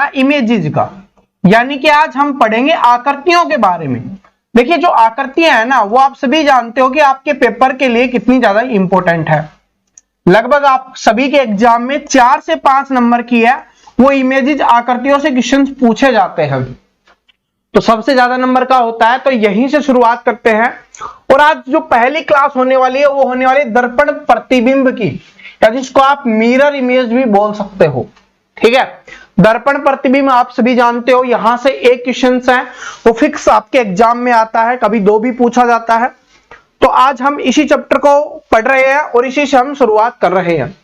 Images का, यानी कि आज हम पढ़ेंगे आकृतियों के बारे में। देखिए जो आकृतियां है ना, वो आप सभी जानते हो कि आपके पेपर के लिए कितनी ज्यादा इंपॉर्टेंट है। लगभग आप सभी के एग्जाम में 4 से 5 नंबर की है वो इमेजेस आकृतियों से क्वेश्चन पूछे जाते हैं। तो सबसे ज्यादा नंबर का होता है, तो यहीं से शुरुआत करते हैं। और आज जो पहली क्लास होने वाली है वो होने वाली है दर्पण प्रतिबिंब की, या जिसको आप मिरर इमेज भी बोल सकते हो। ठीक है, दर्पण प्रतिबिंब आप सभी जानते हो, यहां से एक क्वेश्चन है वो फिक्स आपके एग्जाम में आता है, कभी 2 भी पूछा जाता है। तो आज हम इसी चैप्टर को पढ़ रहे हैं और इसी से हम शुरुआत कर रहे हैं।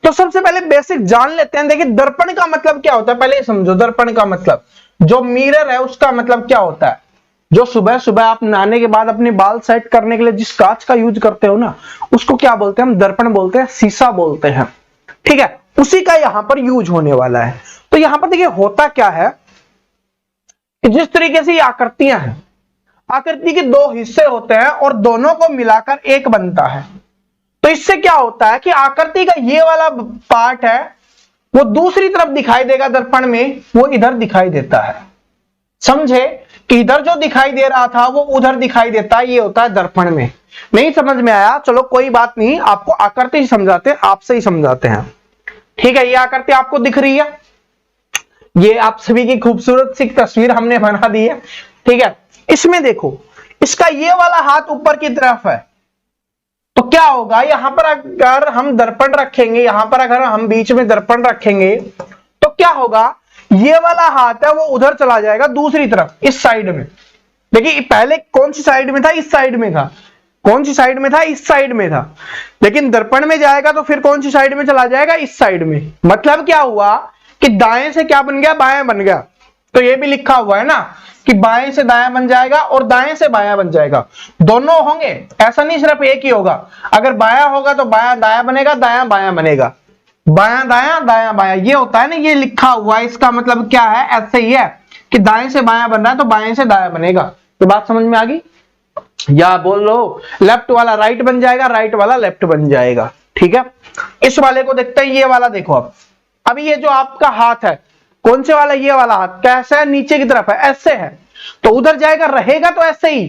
तो सबसे पहले बेसिक जान लेते हैं। देखिए दर्पण का मतलब क्या होता है, पहले समझो। दर्पण का मतलब, जो मिरर है उसका मतलब क्या होता है। जो सुबह सुबह आप नहाने के बाद अपने बाल सेट करने के लिए जिस कांच का यूज करते हो ना, उसको क्या बोलते हैं हम, दर्पण बोलते हैं, शीशा बोलते हैं। ठीक है, उसी का यहां पर यूज होने वाला है। तो यहां पर देखिए होता क्या है कि जिस तरीके से ये आकृतियां हैं, आकृति के 2 हिस्से होते हैं और दोनों को मिलाकर एक बनता है। तो इससे क्या होता है कि आकृति का ये वाला पार्ट है वो दूसरी तरफ दिखाई देगा दर्पण में, वो इधर दिखाई देता है। समझे कि इधर जो दिखाई दे रहा था वो उधर दिखाई देता है, ये होता है दर्पण में। नहीं समझ में आया, चलो कोई बात नहीं, आपको आकृति ही समझाते हैं, आपसे ही समझाते हैं। ठीक है, ये आकृति आपको दिख रही है, ये आप सभी की खूबसूरत सी तस्वीर हमने बना दी है। ठीक है, इसमें देखो, इसका ये वाला हाथ ऊपर की तरफ है, तो क्या होगा, यहां पर अगर हम दर्पण रखेंगे, यहां पर अगर हम बीच में दर्पण रखेंगे तो क्या होगा, ये वाला हाथ है वो उधर चला जाएगा दूसरी तरफ, इस साइड में। देखिए पहले कौन सी साइड में था, इस साइड में था। कौन सी साइड में था, इस साइड में था। लेकिन दर्पण में जाएगा तो फिर कौन सी साइड में चला जाएगा, इस साइड में। मतलब क्या हुआ कि दाएं से क्या बन गया, बायां बन गया। तो ये भी लिखा हुआ है ना कि बाएं से दायां बन जाएगा और दाएं से बायां बन जाएगा, दोनों होंगे, ऐसा नहीं सिर्फ एक ही होगा। अगर बायां होगा तो बायां दायां बनेगा, दायां बायां बनेगा, बायां दायां दायां बायां, ये होता है ना, ये लिखा हुआ है। इसका मतलब क्या है, ऐसे ही है कि दाएं से बायां बन रहा है तो बाएं से दायां बनेगा। तो बात समझ में आ गई, या बोल लो लेफ्ट वाला राइट बन जाएगा, राइट वाला लेफ्ट बन जाएगा। ठीक है, इस वाले को देखते हैं, ये वाला देखो। अब अभी ये जो आपका हाथ है, कौन से वाला, ये वाला हाथ कैसा है, नीचे की तरफ है, ऐसे है, तो उधर जाएगा, रहेगा तो ऐसे ही।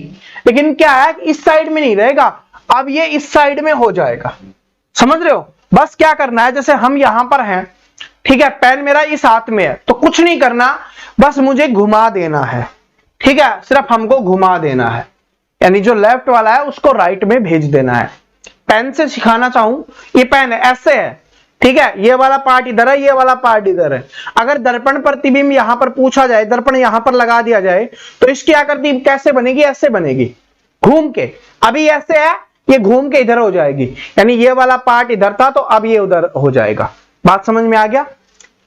लेकिन क्या है, इस साइड में नहीं रहेगा, अब ये इस साइड में हो जाएगा। समझ रहे हो, बस क्या करना है, जैसे हम यहां पर हैं, ठीक है, पेन मेरा इस हाथ में है, तो कुछ नहीं करना, बस मुझे घुमा देना है। ठीक है, सिर्फ हमको घुमा देना है, यानी जो लेफ्ट वाला है उसको राइट में भेज देना है। पेन से सिखाना चाहूं, ये पेन है, ऐसे है। ठीक है, ये वाला पार्ट इधर है, ये वाला पार्ट इधर है। अगर दर्पण प्रतिबिंब यहां पर पूछा जाए, दर्पण यहां पर लगा दिया जाए, तो इसकी आकृति कैसे बनेगी, ऐसे बनेगी, घूम के। अभी ऐसे है, ये घूम के इधर हो जाएगी, यानी ये वाला पार्ट इधर था तो अब ये उधर हो जाएगा। बात समझ में आ गया।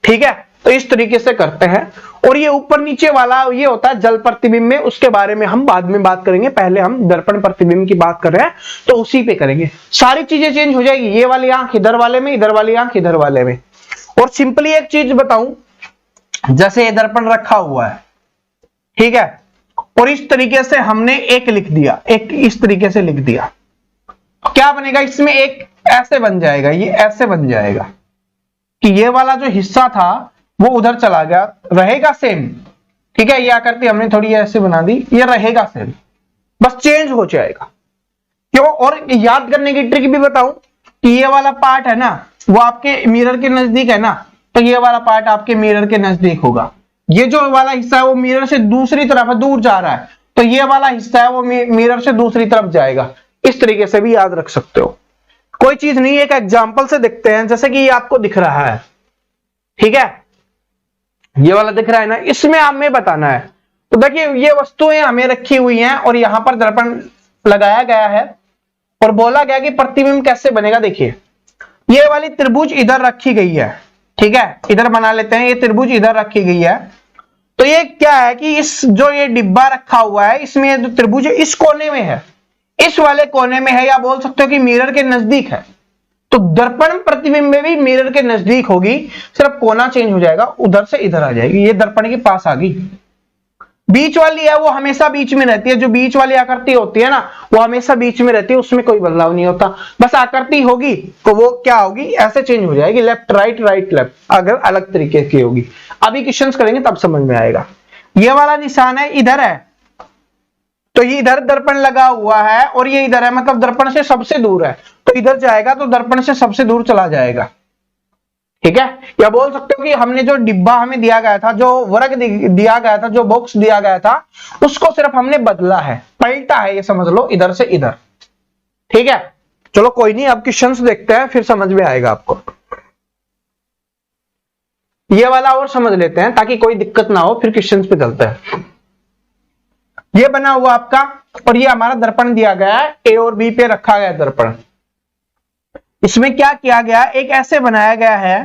ठीक है, तो इस तरीके से करते हैं। और ये ऊपर नीचे वाला ये होता है जल प्रतिबिंब में, उसके बारे में हम बाद में बात करेंगे। पहले हम दर्पण प्रतिबिंब की बात कर रहे हैं तो उसी पे करेंगे। सारी चीजें चेंज हो जाएगी, ये वाली आंख इधर वाले में, इधर वाली आंख इधर वाले में। और सिंपली एक चीज बताऊं, जैसे ये दर्पण रखा हुआ है, ठीक है, और इस तरीके से हमने एक लिख दिया, एक इस तरीके से लिख दिया, क्या बनेगा इसमें, एक ऐसे बन जाएगा, ये ऐसे बन जाएगा कि ये वाला जो हिस्सा था वो उधर चला गया, रहेगा सेम। ठीक है, ये आकृति हमने थोड़ी ऐसे बना दी, ये रहेगा सेम, बस चेंज हो जाएगा। क्यों, और याद करने की ट्रिक भी बताऊं कि ये वाला पार्ट है ना, वो आपके मिरर के नजदीक है ना, तो ये वाला पार्ट आपके मिरर के नजदीक होगा। ये जो वाला हिस्सा है वो मिरर से दूसरी तरफ है, दूर जा रहा है, तो ये वाला हिस्सा है वो मिरर से दूसरी तरफ जाएगा। इस तरीके से भी याद रख सकते हो, कोई चीज नहीं। एक एग्जांपल से देखते हैं, जैसे कि ये आपको दिख रहा है, ठीक है, ये वाला दिख रहा है ना, इसमें हमें बताना है। तो देखिए ये वस्तुएं हमें रखी हुई हैं और यहां पर दर्पण लगाया गया है और बोला गया कि प्रतिबिंब कैसे बनेगा। देखिए ये वाली त्रिभुज इधर रखी गई है, ठीक है, इधर बना लेते हैं, ये त्रिभुज इधर रखी गई है। तो ये क्या है कि इस जो ये डिब्बा रखा हुआ है, इसमें जो त्रिभुज है इस कोने में है, इस वाले कोने में है, या बोल सकते हो कि मिरर के नजदीक है। तो दर्पण प्रतिबिंब में भी मिरर के नजदीक होगी, सिर्फ कोना चेंज हो जाएगा, उधर से इधर आ जाएगी, ये दर्पण के पास आ गई। बीच वाली है वो हमेशा बीच में रहती है, जो बीच वाली आकृति होती है ना वो हमेशा बीच में रहती है, उसमें कोई बदलाव नहीं होता। बस आकृति होगी तो वो क्या होगी, ऐसे चेंज हो जाएगी, लेफ्ट राइट राइट लेफ्ट, अगर अलग तरीके की होगी। अभी क्वेश्चंस करेंगे तब समझ में आएगा। ये वाला निशान है इधर है, तो ये इधर दर्पण लगा हुआ है और ये इधर है, मतलब दर्पण से सबसे दूर है, तो इधर जाएगा तो दर्पण से सबसे दूर चला जाएगा। ठीक है, या बोल सकते हो कि हमने जो डिब्बा हमें दिया गया था, जो वर्ग दिया गया था, जो बॉक्स दिया गया था, उसको सिर्फ हमने बदला है, पलटा है, ये समझ लो, इधर से इधर। ठीक है, चलो कोई नहीं, अब क्वेश्चंस देखते हैं फिर समझ में आएगा आपको। ये वाला और समझ लेते हैं ताकि कोई दिक्कत ना हो, फिर क्वेश्चंस पे चलते हैं। ये बना हुआ आपका, और ये हमारा दर्पण दिया गया है, ए और बी पे रखा गया दर्पण। इसमें क्या किया गया, एक ऐसे बनाया गया है,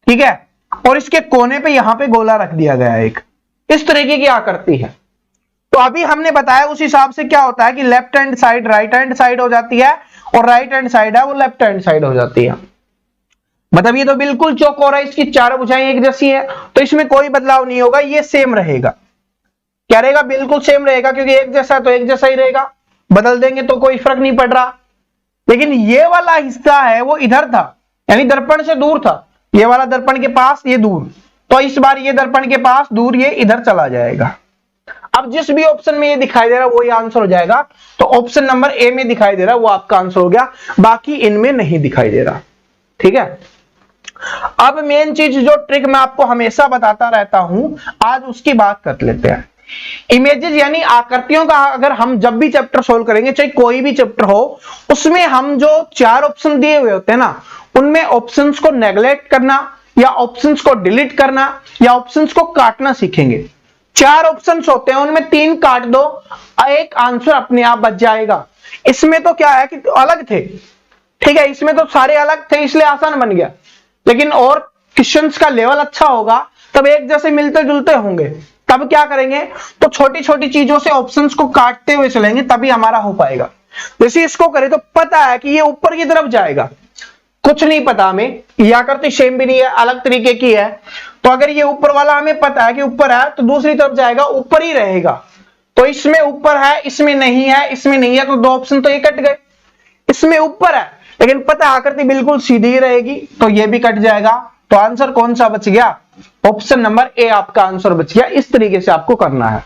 ठीक है, और इसके कोने पे यहां पे गोला रख दिया गया है, एक इस तरीके की आकृति है। तो अभी हमने बताया उस हिसाब से क्या होता है कि left hand side right hand side हो जाती है, और राइट हैंड साइड है वो लेफ्ट हैंड साइड हो जाती है। मतलब ये तो बिल्कुल चौकोर है, इसकी चारों भुजाएं एक जैसी है, तो इसमें कोई बदलाव नहीं होगा, ये सेम रहेगा। क्या रहेगा, बिल्कुल सेम रहेगा, क्योंकि एक जैसा तो एक जैसा ही रहेगा, बदल देंगे तो कोई फर्क नहीं पड़ रहा। लेकिन ये वाला हिस्सा है वो इधर था, यानी दर्पण से दूर था, ये वाला दर्पण के पास, ये दूर, तो इस बार ये दर्पण के पास दूर, ये इधर चला जाएगा। अब जिस भी ऑप्शन में ये दिखाई दे रहा है वो ये आंसर हो जाएगा। तो ऑप्शन नंबर ए में दिखाई दे रहा है वो आपका आंसर हो गया, बाकी इनमें नहीं दिखाई दे रहा। ठीक है, अब मेन चीज जो ट्रिक मैं आपको हमेशा बताता रहता हूं, आज उसकी बात कर लेते हैं। इमेजेस यानी आकृतियों का अगर हम जब भी चैप्टर सोल्व करेंगे, चाहे कोई भी चैप्टर हो, उसमें हम जो 4 ऑप्शन दिए हुए होते हैं ना, उनमें ऑप्शंस को नेग्लेक्ट करना या ऑप्शंस को डिलीट करना या ऑप्शंस को काटना सीखेंगे। 4 ऑप्शंस होते हैं, उनमें 3 काट दो, एक आंसर अपने आप बच जाएगा। इसमें तो क्या है कि अलग थे, ठीक है, इसमें तो सारे अलग थे इसलिए आसान बन गया, लेकिन और क्वेश्चंस का लेवल अच्छा होगा तब एक जैसे मिलते जुलते होंगे, तब क्या करेंगे, तो छोटी छोटी चीजों से ऑप्शंस को काटते हुए चलेंगे, तभी हमारा हो पाएगा। जैसे इसको करें तो पता है कि ये ऊपर की तरफ जाएगा, कुछ नहीं पता हमें, ये आकृति सेम भी नहीं है, अलग तरीके की है, तो अगर ये ऊपर वाला हमें पता है कि ऊपर है तो दूसरी तरफ जाएगा, ऊपर ही रहेगा। तो इसमें ऊपर है, इसमें नहीं है, इसमें नहीं है, तो 2 ऑप्शन तो ये कट गए। इसमें ऊपर है लेकिन पता आकृति बिल्कुल सीधी रहेगी, तो ये भी कट जाएगा। तो आंसर कौन सा बच गया, ऑप्शन नंबर ए आपका आंसर बच गया। इस तरीके से आपको करना है।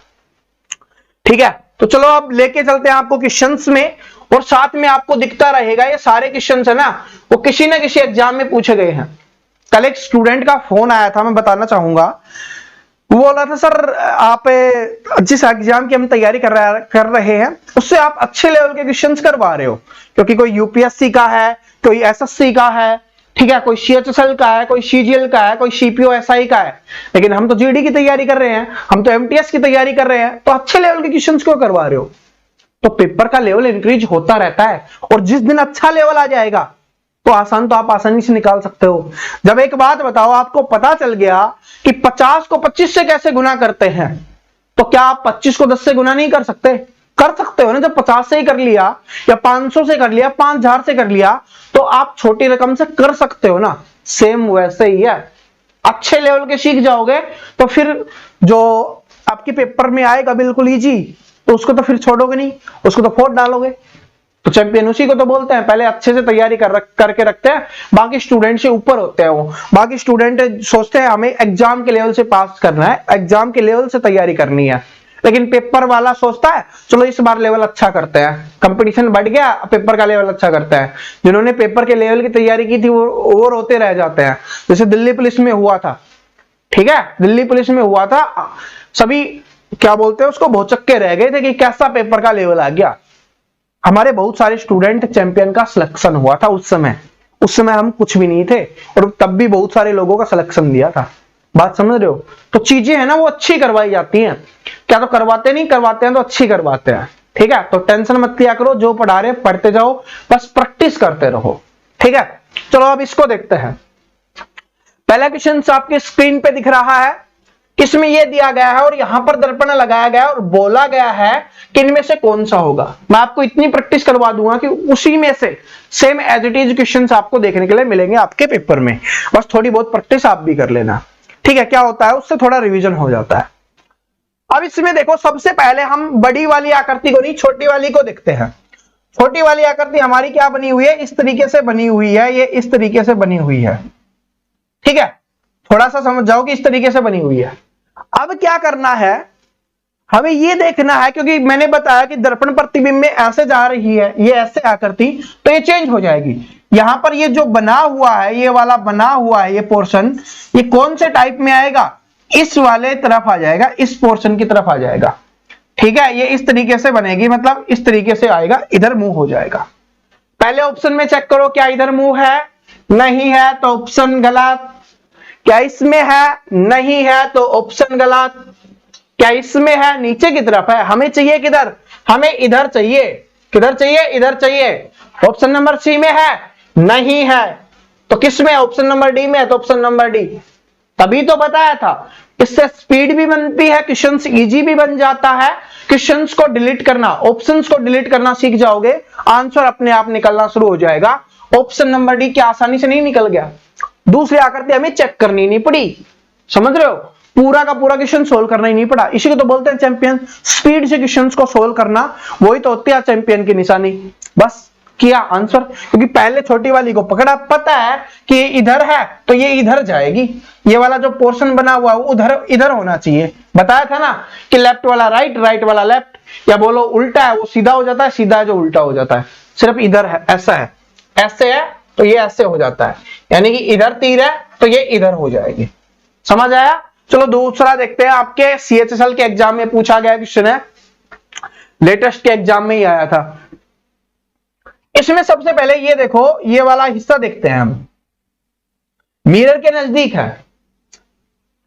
ठीक है, तो चलो अब लेके चलते हैं आपको क्वेश्चंस में, और साथ में आपको दिखता रहेगा ये सारे क्वेश्चंस है ना, वो किसी ना किसी एग्जाम में पूछे गए हैं। कल एक स्टूडेंट का फोन आया था, मैं बताना चाहूंगा, वो बोल रहा था सर आप जिस एग्जाम की हम तैयारी कर रहे हैं उससे आप अच्छे लेवल के क्वेश्चंस करवा रहे हो, क्योंकि कोई यूपीएससी का है, कोई एसएससी का है, ठीक है, कोई सीएचएसएल का है, कोई सीजीएल का है, कोई सीपीओ एसआई का है, लेकिन हम तो जीडी की तैयारी कर रहे हैं, हम तो एमटीएस की तैयारी कर रहे हैं, तो अच्छे लेवल के क्वेश्चंस क्यों करवा रहे हो। तो पेपर का लेवल इंक्रीज होता रहता है, और जिस दिन अच्छा लेवल आ जाएगा तो आसान तो आप आसानी से निकाल सकते हो। जब एक बात बताओ, आपको पता चल गया कि 50 को 25 से कैसे गुना करते हैं, तो क्या आप 25 को 10 से गुना नहीं कर सकते, कर सकते हो ना। जब 50 से ही कर लिया या 500 से कर लिया, 5000 से कर लिया, तो आप छोटी रकम से कर सकते हो ना। सेम वैसे ही है, अच्छे लेवल के सीख जाओगे तो फिर जो आपके पेपर में आएगा बिल्कुल इजी, तो उसको तो फिर छोड़ोगे नहीं, उसको तो फोड़ डालोगे। तो चैंपियन उसी को तो बोलते हैं, पहले अच्छे से तैयारी करके रखते हैं, बाकी स्टूडेंट से ऊपर होते हैं वो। बाकी स्टूडेंट सोचते हैं हमें एग्जाम के लेवल से पास करना है, एग्जाम के लेवल से तैयारी करनी है, लेकिन पेपर वाला सोचता है चलो इस बार लेवल अच्छा करते हैं, कंपटीशन बढ़ गया, पेपर का लेवल अच्छा करते हैं। जिन्होंने पेपर के लेवल की तैयारी की थी वो रोते रह जाते हैं। जैसे दिल्ली पुलिस में हुआ था, ठीक है, दिल्ली पुलिस में हुआ था, सभी क्या बोलते हैं उसको भौचक्के रह गए थे कि कैसा पेपर का लेवल आ गया। हमारे बहुत सारे स्टूडेंट चैंपियन का सिलेक्शन हुआ था उस समय हम कुछ भी नहीं थे, और तब भी बहुत सारे लोगों का सिलेक्शन दिया था। बात समझ रहे हो। तो चीजें है ना वो अच्छी करवाई जाती हैं, क्या तो करवाते नहीं, करवाते हैं तो अच्छी करवाते हैं। ठीक है, तो टेंशन मत लिया करो, जो पढ़ा रहे पढ़ते जाओ, बस प्रैक्टिस करते रहो। ठीक है, चलो अब इसको देखते हैं। पहला क्वेश्चन आपकी स्क्रीन पे दिख रहा है, इसमें यह दिया गया है और यहां पर दर्पण लगाया गया है और बोला गया है कि इनमें से कौन सा होगा। मैं आपको इतनी प्रैक्टिस करवा दूंगा कि उसी में से same as it is questions आपको देखने के लिए मिलेंगे आपके पेपर में, बस थोड़ी बहुत प्रैक्टिस आप भी कर लेना। ठीक है, क्या होता है उससे थोड़ा रिवीजन हो जाता है। अब इसमें देखो सबसे पहले हम बड़ी वाली आकृति को नहीं छोटी वाली को देखते हैं। छोटी वाली आकृति हमारी क्या बनी हुई है, इस तरीके से बनी हुई है, ये इस तरीके से बनी हुई है, ठीक है, थोड़ा सा समझ जाओ कि इस तरीके से बनी हुई है। अब क्या करना है, हमें ये देखना है, क्योंकि मैंने बताया कि दर्पण प्रतिबिंब में ऐसे जा रही है, ये ऐसे आकृति, तो ये चेंज हो जाएगी। यहां पर ये जो बना हुआ है, ये वाला बना हुआ है, ये पोर्शन, ये कौन से टाइप में आएगा, इस वाले तरफ आ जाएगा, इस पोर्शन की तरफ आ जाएगा, ठीक है। ये इस तरीके से बनेगी, मतलब इस तरीके से आएगा, इधर मुंह हो जाएगा। पहले ऑप्शन में चेक करो, क्या इधर मुंह है, नहीं है तो ऑप्शन गलत। क्या इसमें है, नहीं है तो ऑप्शन गलत। क्या इसमें है, नीचे की तरफ है, हमें चाहिए किधर, हमें इधर चाहिए, किधर चाहिए, इधर चाहिए। ऑप्शन नंबर सी में है, नहीं है तो किस में, ऑप्शन नंबर डी में है, तो ऑप्शन नंबर डी। तभी तो बताया था, इससे स्पीड भी बनती है, क्वेश्चंस इजी भी बन जाता है। क्वेश्चंस को डिलीट करना, ऑप्शंस को डिलीट करना सीख जाओगे, आंसर अपने आप निकलना शुरू हो जाएगा। ऑप्शन नंबर डी क्या आसानी से नहीं निकल गया। दूसरी आकृति हमें चेक करनी नहीं पड़ी, समझ रहे हो, पूरा का पूरा क्वेश्चन सोल्व करना ही नहीं पड़ा। इसी को तो बोलते हैं चैंपियन, स्पीड से क्वेश्चंस को सोल्व करना, वही तो होती है चैंपियन की निशानी। बस किया आंसर, क्योंकि पहले छोटी वाली को पकड़ा, पता है कि इधर है तो ये इधर जाएगी, ये वाला जो पोर्शन बना हुआ है वो उधर इधर होना चाहिए। बताया था ना कि लेफ्ट वाला राइट, राइट वाला लेफ्ट, या बोलो उल्टा है वो सीधा हो जाता है, सीधा है जो उल्टा हो जाता है। सिर्फ इधर है, ऐसा है, ऐसे है तो ये ऐसे हो जाता है, यानी कि इधर तीर है तो ये इधर हो जाएगी। समझ आया। चलो दूसरा देखते हैं, आपके CHSL के एग्जाम में पूछा गया क्वेश्चन है, लेटेस्ट के एग्जाम में ही आया था। इसमें सबसे पहले ये देखो, ये वाला हिस्सा देखते हैं हम, मिरर के नजदीक है,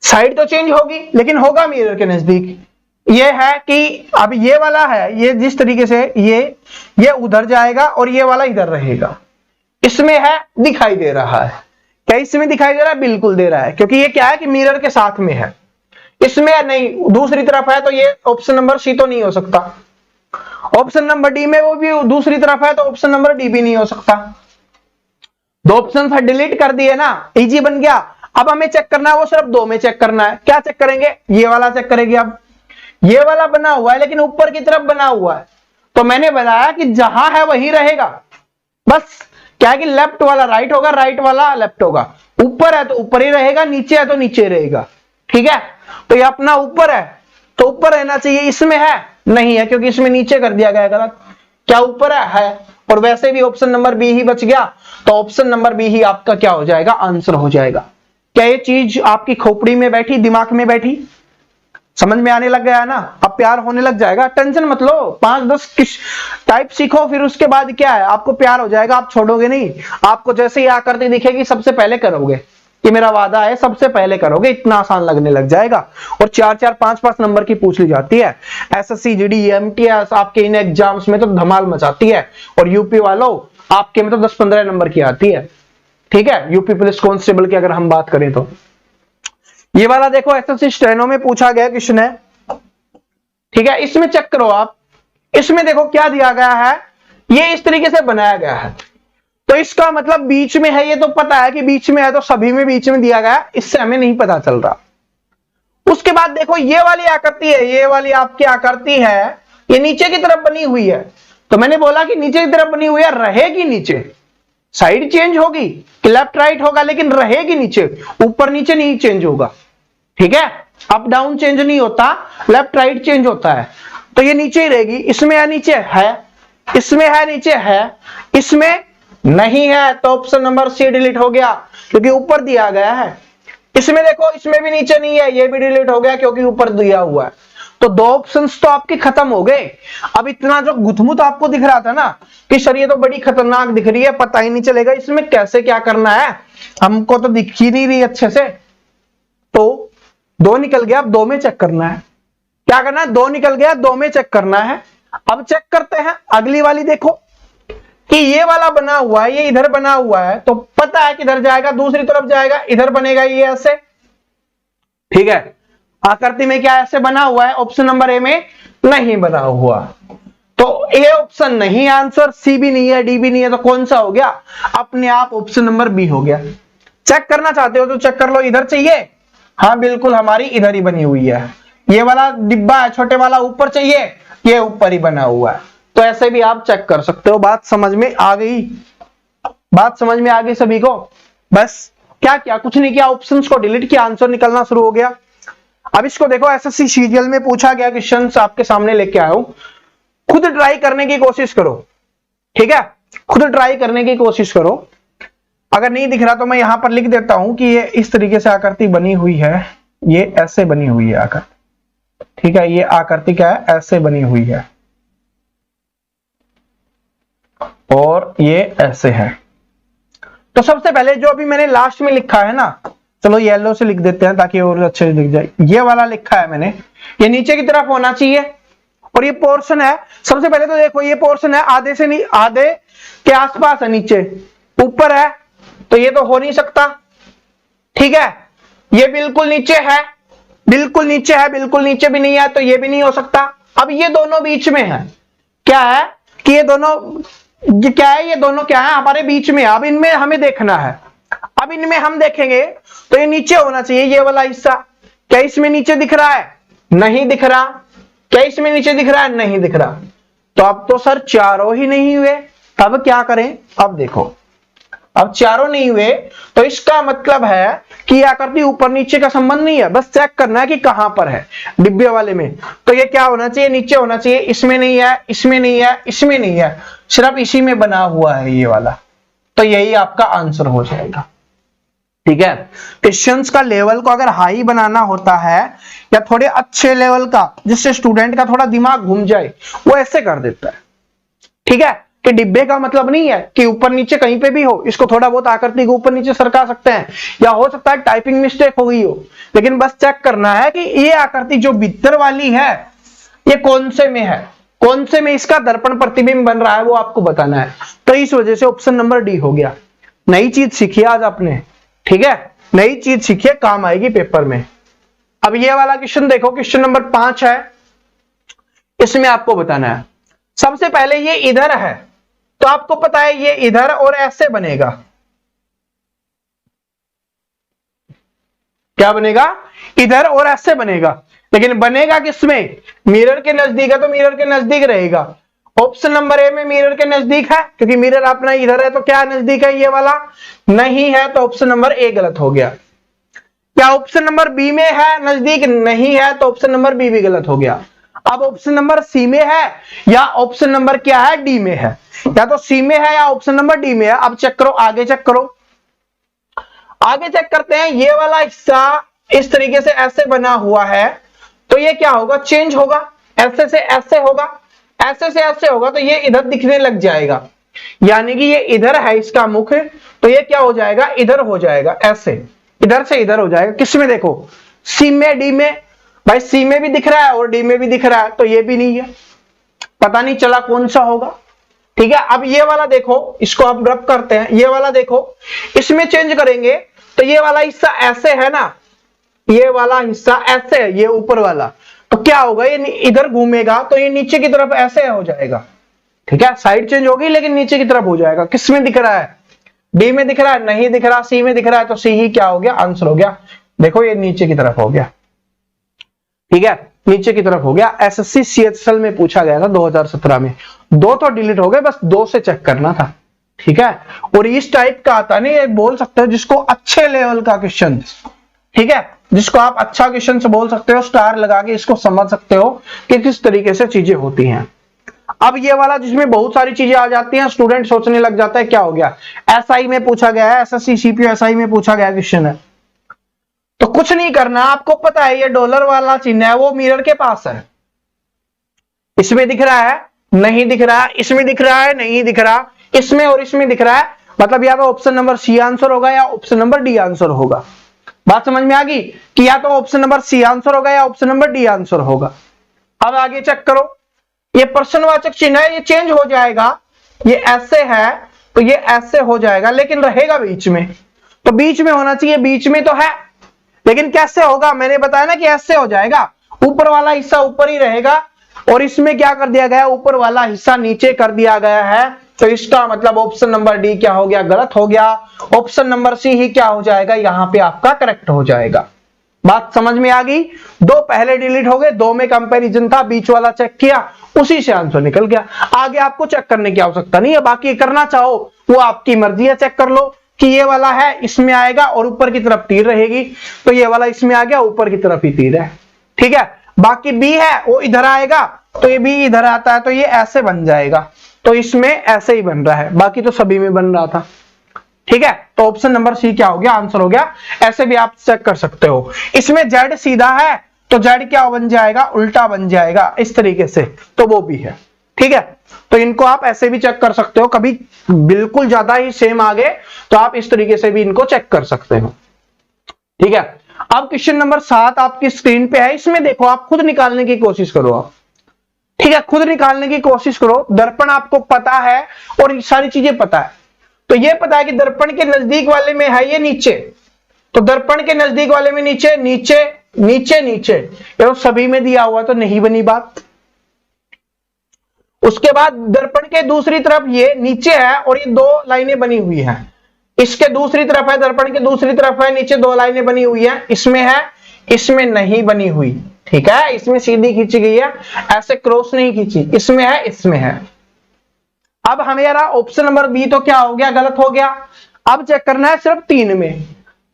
साइड तो चेंज होगी लेकिन होगा मिरर के नजदीक। ये है कि अब ये वाला है, ये जिस तरीके से ये उधर जाएगा और ये वाला इधर रहेगा। इसमें है, दिखाई दे रहा है, क्या इसमें दिखाई दे रहा है, बिल्कुल दे रहा है, क्योंकि ये क्या है कि मिरर के साथ में है। इसमें नहीं, दूसरी तरफ है, तो ये ऑप्शन नंबर सी तो नहीं हो सकता। ऑप्शन नंबर डी में वो भी दूसरी तरफ है, तो ऑप्शन नंबर डी भी नहीं हो सकता। दो ऑप्शन डिलीट कर दिए ना, इजी बन गया। अब हमें चेक करना है, वो सिर्फ दो में चेक करना है। क्या चेक करेंगे, ये वाला चेक करेंगे। अब ये वाला बना हुआ है लेकिन ऊपर की तरफ बना हुआ है, तो मैंने बताया कि जहां है वही रहेगा। बस क्या है कि लेफ्ट वाला राइट होगा, राइट वाला लेफ्ट होगा। ऊपर है तो ऊपर ही रहेगा, नीचे है तो नीचे रहेगा, ठीक है। तो ये अपना ऊपर है तो ऊपर रहना चाहिए, इसमें है नहीं है क्योंकि इसमें नीचे कर दिया गया गलत। क्या ऊपर है और वैसे भी ऑप्शन नंबर बी ही बच गया, तो ऑप्शन नंबर बी ही आपका क्या हो जाएगा, आंसर हो जाएगा। क्या ये चीज आपकी खोपड़ी में बैठी, दिमाग में बैठी, समझ में आने लग गया ना। अब प्यार होने लग जाएगा, टेंशन मत लो, 5-10 किस टाइप सीखो, फिर उसके बाद क्या है, आपको प्यार हो जाएगा, आप छोड़ोगे नहीं। आपको जैसे ही आकृति दिखेगी सबसे पहले करोगे, ये मेरा वादा है, सबसे पहले करोगे, इतना आसान लगने लग जाएगा। और 4-4, 5-5 नंबर की पूछ ली जाती है। SSC, GD, MTS आपके इन एग्जाम्स में तो धमाल मचाती है, और यूपी वालों आपके में तो 10-15 नंबर की आती है, ठीक है। यूपी पुलिस कांस्टेबल की अगर हम बात करें तो ये वाला देखो, SSC स्टेनो में पूछा गया क्वेश्चन है, ठीक है। इसमें चेक करो आप, इसमें देखो क्या दिया गया है, ये इस तरीके से बनाया गया है, तो इसका मतलब बीच में है, ये तो पता है कि बीच में है, तो सभी में बीच में दिया गया, इससे हमें नहीं पता चल रहा। उसके बाद देखो ये वाली आकृति है, ये वाली आपकी आकृति है, ये नीचे की तरफ बनी हुई है, तो मैंने बोला कि नीचे की तरफ बनी हुई है, रहेगी नीचे, साइड चेंज होगी कि लेफ्ट राइट होगा, लेकिन रहेगी नीचे, ऊपर नीचे नहीं चेंज होगा, ठीक है। अप डाउन चेंज नहीं होता, लेफ्ट राइट चेंज होता है, तो ये नीचे ही रहेगी। इसमें है नीचे है, इसमें है नीचे है, इसमें नहीं है, तो ऑप्शन नंबर सी डिलीट हो गया क्योंकि ऊपर दिया गया है। इसमें देखो, इसमें भी नीचे नहीं है, ये भी डिलीट हो गया क्योंकि ऊपर दिया हुआ है। तो दो ऑप्शंस तो आपके खत्म हो गए। अब इतना जो गुथमुत आपको दिख रहा था ना कि सर ये तो बड़ी खतरनाक दिख रही है, पता ही नहीं चलेगा इसमें कैसे क्या करना है, हमको तो दिख ही नहीं रही अच्छे से, तो दो निकल गया, अब दो में चेक करना है। क्या करना है, दो निकल गया, दो में चेक करना है। अब चेक करते हैं अगली वाली, देखो कि ये वाला बना हुआ है, ये इधर बना हुआ है, तो पता है किधर जाएगा, दूसरी तरफ जाएगा, इधर बनेगा ये ऐसे, ठीक है। आकृति में क्या ऐसे बना हुआ है, ऑप्शन नंबर ए में नहीं बना हुआ, तो ए ऑप्शन नहीं, आंसर सी भी नहीं है, डी भी नहीं है, तो कौन सा हो गया, अपने आप ऑप्शन नंबर बी हो गया। चेक करना चाहते हो तो चेक कर लो, इधर चाहिए, हाँ बिल्कुल हमारी इधर ही बनी हुई है, ये वाला डिब्बा है छोटे वाला ऊपर चाहिए, ये ऊपर ही बना हुआ है। तो ऐसे भी आप चेक कर सकते हो। बात समझ में आ गई? बात समझ में आ गई सभी को? बस क्या किया, कुछ नहीं किया, ऑप्शंस को डिलीट किया, आंसर निकलना शुरू हो गया। अब इसको देखो, एसएससी सीजीएल में पूछा गया क्वेश्चन आपके सामने लेके आया हूं, खुद ट्राई करने की कोशिश करो, ठीक है? खुद ट्राई करने की कोशिश करो। अगर नहीं दिख रहा तो मैं यहां पर लिख देता हूं कि ये इस तरीके से आकृति बनी हुई है, ये ऐसे बनी हुई है आकृति, ठीक है? ये आकृति क्या है, ऐसे बनी हुई है और ये ऐसे है। तो सबसे पहले जो अभी मैंने लास्ट में लिखा है ना, चलो येलो से लिख देते हैं ताकि और अच्छे से दिख जाए। ये वाला लिखा है मैंने, ये नीचे की तरफ होना चाहिए और ये पोर्शन है। सबसे पहले तो देखो ये पोर्शन है आधे से नहीं, आधे के आसपास है, नीचे ऊपर है तो ये तो हो नहीं सकता, ठीक है? ये बिल्कुल नीचे है, बिल्कुल नीचे है, बिल्कुल नीचे भी नहीं है तो ये भी नहीं हो सकता। अब ये दोनों बीच में है, क्या है कि ये दोनों क्या है, ये दोनों क्या है, हमारे बीच में। अब इनमें हमें देखना है, अब इनमें हम देखेंगे तो ये नीचे होना चाहिए, ये वाला हिस्सा। क्या इसमें नीचे दिख रहा है? नहीं दिख रहा। क्या इसमें नीचे दिख रहा है? नहीं दिख रहा। तो अब तो सर चारों ही नहीं हुए, अब क्या करें? अब देखो, अब चारों नहीं हुए तो इसका मतलब है कि आकृति ऊपर नीचे का संबंध नहीं है, बस चेक करना है कि कहां पर है डिब्बे वाले में। तो ये क्या होना चाहिए? नीचे होना चाहिए, इसमें नहीं है, इसमें नहीं है, इसमें नहीं है, सिर्फ इसी में बना हुआ है ये वाला। तो यही आपका आंसर हो जाएगा, ठीक है? क्वेश्चंस का लेवल को अगर हाई बनाना होता है या थोड़े अच्छे लेवल का, जिससे स्टूडेंट का थोड़ा दिमाग घूम जाए, वो ऐसे कर देता है, ठीक है? कि डिब्बे का मतलब नहीं है कि ऊपर नीचे कहीं पे भी हो, इसको थोड़ा बहुत आकृति को ऊपर नीचे सरका सकते हैं, या हो सकता है टाइपिंग मिस्टेक हो गई हो, लेकिन बस चेक करना है कि ये आकृति जो भीतर वाली है ये कौन से में है, कौन से में इसका दर्पण प्रतिबिंब बन रहा है, वो आपको बताना है। तो इस वजह से ऑप्शन नंबर डी हो गया। नई चीज सीखी आज आपने, ठीक है? नई चीज सीखिए, काम आएगी पेपर में। अब ये वाला क्वेश्चन देखो, क्वेश्चन नंबर 5 है, इसमें आपको बताना है। सबसे पहले ये इधर है तो आपको पता है ये इधर और ऐसे बनेगा, क्या बनेगा? इधर और ऐसे बनेगा, लेकिन बनेगा किसमें? मिरर के नजदीक है तो मिरर के नजदीक रहेगा। ऑप्शन नंबर ए में मिरर के नजदीक है, क्योंकि मिरर अपना इधर है तो क्या नजदीक है? ये वाला नहीं है, तो ऑप्शन नंबर ए गलत हो गया। क्या ऑप्शन नंबर बी में है, नजदीक नहीं है, तो ऑप्शन नंबर बी भी गलत हो गया। अब ऑप्शन नंबर सी में है या ऑप्शन नंबर क्या है? डी में है। या तो सी में है या ऑप्शन नंबर डी में है। अब चेक करो, आगे चेक करो, आगे चेक करते हैं। ये वाला हिस्सा इस तरीके से ऐसे बना हुआ है तो ये क्या होगा? चेंज होगा, ऐसे से ऐसे होगा, ऐसे से ऐसे होगा, तो ये इधर दिखने लग जाएगा, यानी कि ये इधर है इसका मुख, तो ये क्या हो जाएगा? इधर हो जाएगा, ऐसे इधर से इधर हो जाएगा। किसमें देखो? सी में, डी में। भाई सी में भी दिख रहा है और डी में भी दिख रहा है, तो ये भी नहीं है, पता नहीं चला कौन सा होगा, ठीक है? अब ये वाला देखो, इसको आप रब करते हैं, ये वाला देखो, इसमें चेंज करेंगे तो ये वाला हिस्सा ऐसे है ना, ये वाला हिस्सा ऐसे है, ये ऊपर वाला, तो क्या होगा? ये इधर घूमेगा तो ये नीचे की तरफ ऐसे हो जाएगा, ठीक है? साइड चेंज होगी लेकिन नीचे की तरफ हो जाएगा। किसमें दिख रहा है? डी में दिख रहा है? नहीं दिख रहा। सी में दिख रहा है, तो सी ही क्या हो गया? आंसर हो गया। देखो ये नीचे की तरफ हो गया, ठीक है? नीचे की तरफ हो गया। एसएससी सीएचएल में पूछा गया था 2017 में। 2 तो डिलीट हो गए, बस 2 से चेक करना था, ठीक है? और इस टाइप का आता नहीं, ये बोल सकते हो जिसको अच्छे लेवल का क्वेश्चन, ठीक है, जिसको आप अच्छा क्वेश्चन से बोल सकते हो, स्टार लगा के इसको समझ सकते हो कि किस तरीके से चीजें होती हैं। अब ये वाला जिसमें बहुत सारी चीजें आ जाती हैं, स्टूडेंट सोचने लग जाता है क्या हो गया, एसआई में पूछा गया है, एसएससी सीपीयू एसआई में पूछा गया क्वेश्चन है। तो कुछ नहीं करना, आपको पता है ये डॉलर वाला चिन्ह है वो मिरर के पास है। इसमें दिख रहा है? नहीं दिख रहा। इसमें दिख रहा है? नहीं दिख रहा। इसमें और इसमें दिख रहा है, मतलब या तो ऑप्शन नंबर सी आंसर होगा या ऑप्शन नंबर डी आंसर होगा। बात समझ में आ गई कि या तो ऑप्शन नंबर सी आंसर होगा या ऑप्शन नंबर डी आंसर होगा। अब आगे चेक करो, ये प्रश्नवाचक चिन्ह है, ये चेंज हो जाएगा, ये ऐसे है तो ये ऐसे हो जाएगा, लेकिन रहेगा बीच में, तो बीच में होना चाहिए, बीच में तो है, लेकिन कैसे होगा? मैंने बताया ना कि ऐसे हो जाएगा, ऊपर वाला हिस्सा ऊपर ही रहेगा और इसमें क्या कर दिया गया? ऊपर वाला हिस्सा नीचे कर दिया गया है, तो इसका मतलब ऑप्शन नंबर डी क्या हो गया? गलत हो गया। ऑप्शन नंबर सी ही क्या हो जाएगा? यहां पे आपका करेक्ट हो जाएगा। बात समझ में आ गई? दो पहले डिलीट हो गए, दो में कंपैरिजन था, बीच वाला चेक किया, उसी से आंसर निकल गया। आगे आपको चेक करने की आवश्यकता नहीं है, बाकी करना चाहो वो आपकी मर्जी है। चेक कर लो कि ये वाला है इसमें आएगा और ऊपर की तरफ तीर रहेगी, तो ये वाला इसमें आ गया, ऊपर की तरफ ही तीर है, ठीक है। बाकी बी है वो इधर आएगा, तो ये बी इधर आता है, तो ये ऐसे बन जाएगा, तो इसमें ऐसे ही बन रहा है, बाकी तो सभी में बन रहा था, ठीक है। तो ऑप्शन नंबर सी क्या हो गया? आंसर हो गया। ऐसे भी आप चेक कर सकते हो। इसमें जेड सीधा है, तो जेड क्या बन जाएगा? उल्टा बन जाएगा इस तरीके से, तो वो भी है, ठीक है। तो इनको आप ऐसे भी चेक कर सकते हो, कभी बिल्कुल ज्यादा ही सेम आ गए तो आप इस तरीके से भी इनको चेक कर सकते हो, ठीक है। अब क्वेश्चन नंबर 7 आपकी स्क्रीन पे है, इसमें देखो आप खुद निकालने की कोशिश करो आप, ठीक है, खुद निकालने की कोशिश करो। दर्पण आपको पता है और ये सारी चीजें पता है, तो ये पता है कि दर्पण के नजदीक वाले में है ये नीचे, तो दर्पण के नजदीक वाले में नीचे नीचे नीचे नीचे, ये तो सभी में दिया हुआ तो नहीं बनी बात। उसके बाद दर्पण के दूसरी तरफ ये नीचे है और ये दो लाइनें बनी हुई हैं, इसके दूसरी तरफ है, दर्पण के दूसरी तरफ है, नीचे दो लाइनें बनी हुई हैं, इसमें है, इसमें नहीं बनी हुई, ठीक है। इसमें सीधी खींची गई है, ऐसे क्रॉस नहीं खींची, इसमें है, इसमें है। अब हमेरा ऑप्शन नंबर बी तो क्या हो गया? गलत हो गया। अब चेक करना है सिर्फ 3 में,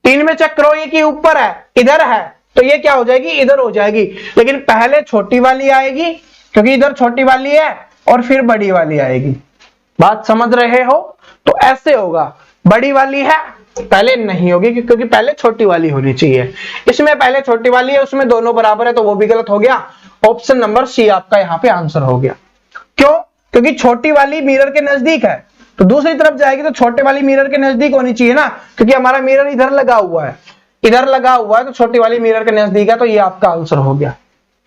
3 में चेक करो, ये कि ऊपर है, इधर है, तो ये क्या हो जाएगी? इधर हो जाएगी, लेकिन पहले छोटी वाली आएगी क्योंकि इधर छोटी वाली है और फिर बड़ी वाली आएगी। बात समझ रहे हो? तो ऐसे होगा, बड़ी वाली है पहले नहीं होगी क्योंकि पहले छोटी वाली होनी चाहिए, इसमें पहले छोटी वाली है, उसमें दोनों बराबर है, तो वो भी गलत हो गया। ऑप्शन नंबर सी आपका यहाँ पे आंसर हो गया। क्यों? क्योंकि छोटी वाली मिरर के नजदीक है, तो दूसरी तरफ जाएगी तो छोटे वाली मिरर के नजदीक होनी चाहिए ना, क्योंकि हमारा मिरर इधर लगा हुआ है, इधर लगा हुआ है, तो छोटी वाली मिरर के नजदीक है, तो ये आपका आंसर हो गया,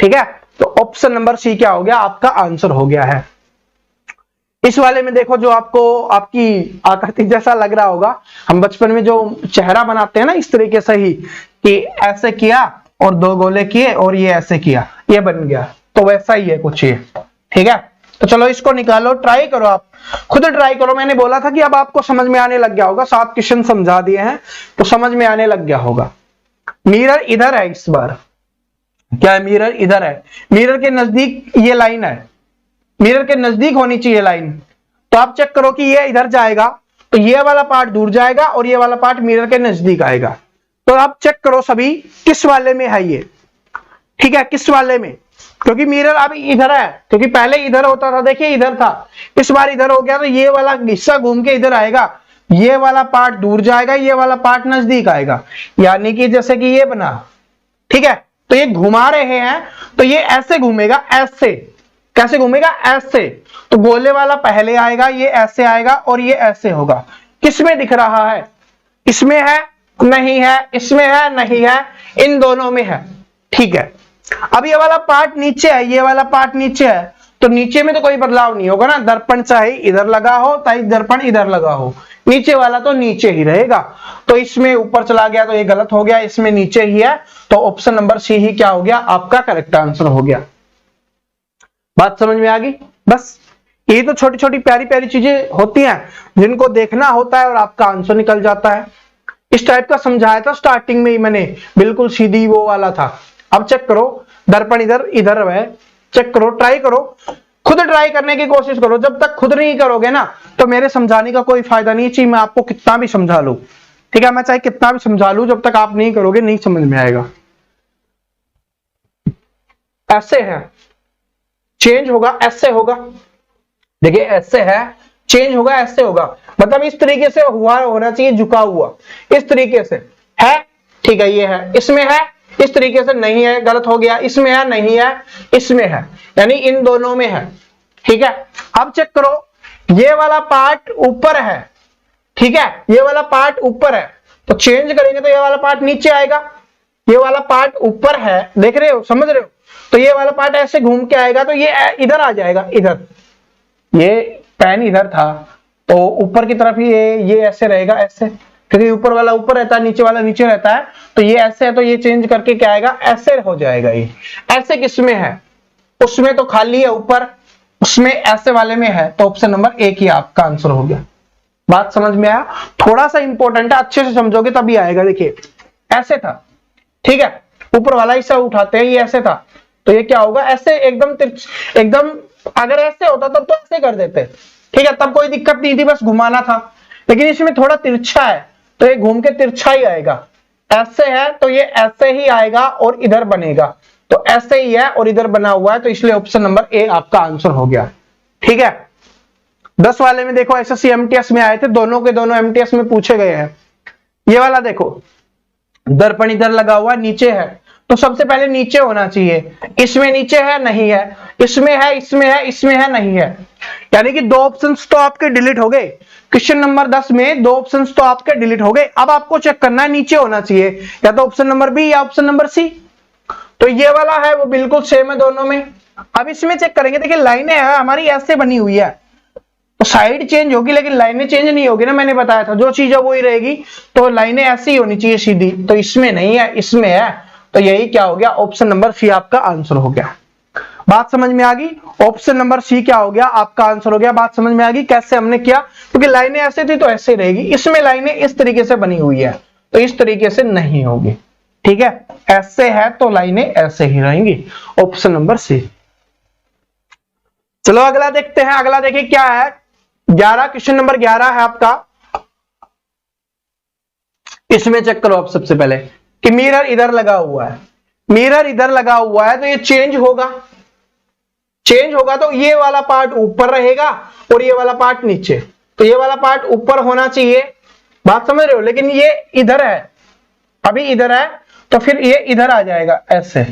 ठीक है। तो ऑप्शन नंबर सी क्या हो गया? आपका आंसर हो गया है। इस वाले में देखो, जो आपको आपकी आकृति जैसा लग रहा होगा, हम बचपन में जो चेहरा बनाते हैं ना इस तरीके से ही, कि ऐसे किया और दो गोले किए और ये ऐसे किया, ये बन गया, तो वैसा ही है कुछ ये, ठीक है। तो चलो इसको निकालो, ट्राई करो, आप खुद ट्राई करो। मैंने बोला था कि अब आपको समझ में आने लग गया होगा, 7 क्वेश्चन समझा दिए हैं तो समझ में आने लग गया होगा। मिरर इधर है, इस बार क्या है? मिरर इधर है, मिरर के नजदीक ये लाइन है, मिरर के नजदीक होनी चाहिए लाइन, तो आप चेक करो कि ये इधर जाएगा तो ये वाला पार्ट दूर जाएगा और ये वाला पार्ट मिरर के नजदीक आएगा। तो आप चेक करो सभी किस वाले में है ये, ठीक है, किस वाले में, क्योंकि मिरर अभी इधर है, क्योंकि पहले इधर होता था, देखिए इधर था, इस बार इधर हो गया, तो ये वाला हिस्सा घूम के इधर आएगा, ये वाला पार्ट दूर जाएगा, ये वाला पार्ट नजदीक आएगा, यानी कि जैसे कि ये बना, ठीक है। तो ये घुमा रहे हैं तो ये ऐसे घूमेगा, ऐसे, कैसे घूमेगा? ऐसे, तो गोले वाला पहले आएगा, ये ऐसे आएगा और ये ऐसे होगा। किसमें दिख रहा है? इसमें है? नहीं है। इसमें है? नहीं है। इन दोनों में है, ठीक है। अब ये वाला पार्ट नीचे है, ये वाला पार्ट नीचे है, तो नीचे में तो कोई बदलाव नहीं होगा ना, दर्पण चाहे इधर लगा हो चाहे दर्पण इधर लगा हो, नीचे वाला तो नीचे ही रहेगा। तो इसमें ऊपर चला गया तो ये गलत हो गया, इसमें नीचे ही है, तो ऑप्शन नंबर सी ही क्या हो गया? आपका करेक्ट आंसर हो गया। बात समझ में आ गई? बस ये तो छोटी छोटी प्यारी प्यारी चीजें होती हैं जिनको देखना होता है और आपका आंसर निकल जाता है। इस टाइप का समझाया था स्टार्टिंग में ही मैंने, बिल्कुल सीधी वो वाला था। अब चेक करो, दर्पण इधर इधर है, चेक करो, ट्राई करो, खुद ट्राई करने की कोशिश करो। जब तक खुद नहीं करोगे ना तो मेरे समझाने का कोई फायदा नहीं, चाहिए मैं आपको कितना भी समझा लूं, ठीक है, मैं चाहे कितना भी समझा लूं, जब तक आप नहीं करोगे नहीं समझ में आएगा। ऐसे है, चेंज होगा, ऐसे होगा, देखिए ऐसे है, चेंज होगा, ऐसे होगा, मतलब इस तरीके से हुआ होना चाहिए, झुका हुआ इस तरीके से है, ठीक है, ये है, इसमें है, इस तरीके से नहीं है, गलत हो गया, इसमें है, नहीं है, इसमें है, यानी इन दोनों में है, ठीक है। अब चेक करो, ये वाला पार्ट ऊपर है, ठीक है, ये वाला पार्ट ऊपर है, तो चेंज करेंगे तो ये वाला पार्ट नीचे आएगा, ये वाला पार्ट ऊपर है, देख रहे हो, समझ रहे हो, तो ये वाला पार्ट ऐसे घूम के आएगा तो ये इधर आ जाएगा, इधर, ये पेन इधर था तो ऊपर की तरफ ये ऐसे रहेगा, ऐसे, क्योंकि ऊपर वाला ऊपर रहता है, नीचे वाला नीचे रहता है, तो ये ऐसे है तो ये चेंज करके क्या आएगा? ऐसे हो जाएगा। ये ऐसे किसमें है? उसमें तो खाली है ऊपर, उसमें ऐसे वाले में है, तो ऑप्शन नंबर ए की आपका आंसर हो गया। बात समझ में आया? थोड़ा सा इंपॉर्टेंट है, अच्छे से समझोगे तभी आएगा। देखिए ऐसे था, ठीक है, ऊपर वाला हिस्सा उठाते हैं, ये ऐसे था तो ये क्या होगा, ऐसे एकदम अगर ऐसे होता तब तो ऐसे कर देते, ठीक है, तब कोई दिक्कत नहीं थी, बस घुमाना था। लेकिन इसमें थोड़ा तिरछा है तो ये घूम के तिरछा ही आएगा, ऐसे है तो ये ऐसे ही आएगा और इधर बनेगा, तो ऐसे ही है और इधर बना हुआ है, तो इसलिए ऑप्शन नंबर ए आपका आंसर हो गया। ठीक है, 10 वाले में देखो एसएससी एमटीएस में आए थे, दोनों के दोनों एमटीएस में पूछे गए हैं। ये वाला देखो, दर्पण इधर लगा हुआ नीचे है, तो सबसे पहले नीचे होना चाहिए, इसमें नीचे है नहीं है, इसमें है इसमें है इसमें है नहीं है, यानी कि 2 ऑप्शंस तो आपके डिलीट हो गए। क्वेश्चन नंबर 10 में 2 ऑप्शंस तो आपके डिलीट हो गए। अब आपको चेक करना है नीचे होना चाहिए या तो ऑप्शन नंबर बी या ऑप्शन नंबर सी। तो ये वाला है वो बिल्कुल सेम है दोनों में। अब इसमें चेक करेंगे, देखिए लाइनें है हमारी ऐसे बनी हुई है, तो साइड चेंज होगी लेकिन लाइनें चेंज नहीं होगी ना, मैंने बताया था जो चीज है वो ही रहेगी, तो लाइनें ऐसी ही होनी चाहिए सीधी, तो इसमें नहीं है इसमें है, तो यही क्या हो गया, ऑप्शन नंबर सी आपका आंसर हो गया। बात समझ में आ गई, ऑप्शन नंबर सी क्या हो गया, आपका आंसर हो गया। बात समझ में आ गई कैसे हमने किया, क्योंकि लाइनें ऐसे थी तो ऐसे रहेगी, इसमें लाइनें इस तरीके से बनी हुई है तो इस तरीके से नहीं होगी, ठीक है, ऐसे है तो लाइनें ऐसे ही रहेंगी, ऑप्शन नंबर सी। चलो अगला देखते हैं, अगला देखिए क्या है, 11 क्वेश्चन नंबर 11 है आपका। इसमें चेक करो आप सबसे पहले कि मिरर इधर लगा हुआ है, मिरर इधर लगा हुआ है तो ये चेंज होगा, चेंज होगा तो ये वाला पार्ट ऊपर रहेगा और ये वाला पार्ट नीचे, तो ये वाला पार्ट ऊपर होना चाहिए, बात समझ रहे हो, लेकिन ये इधर है, अभी इधर है तो फिर ये इधर आ जाएगा, ऐसे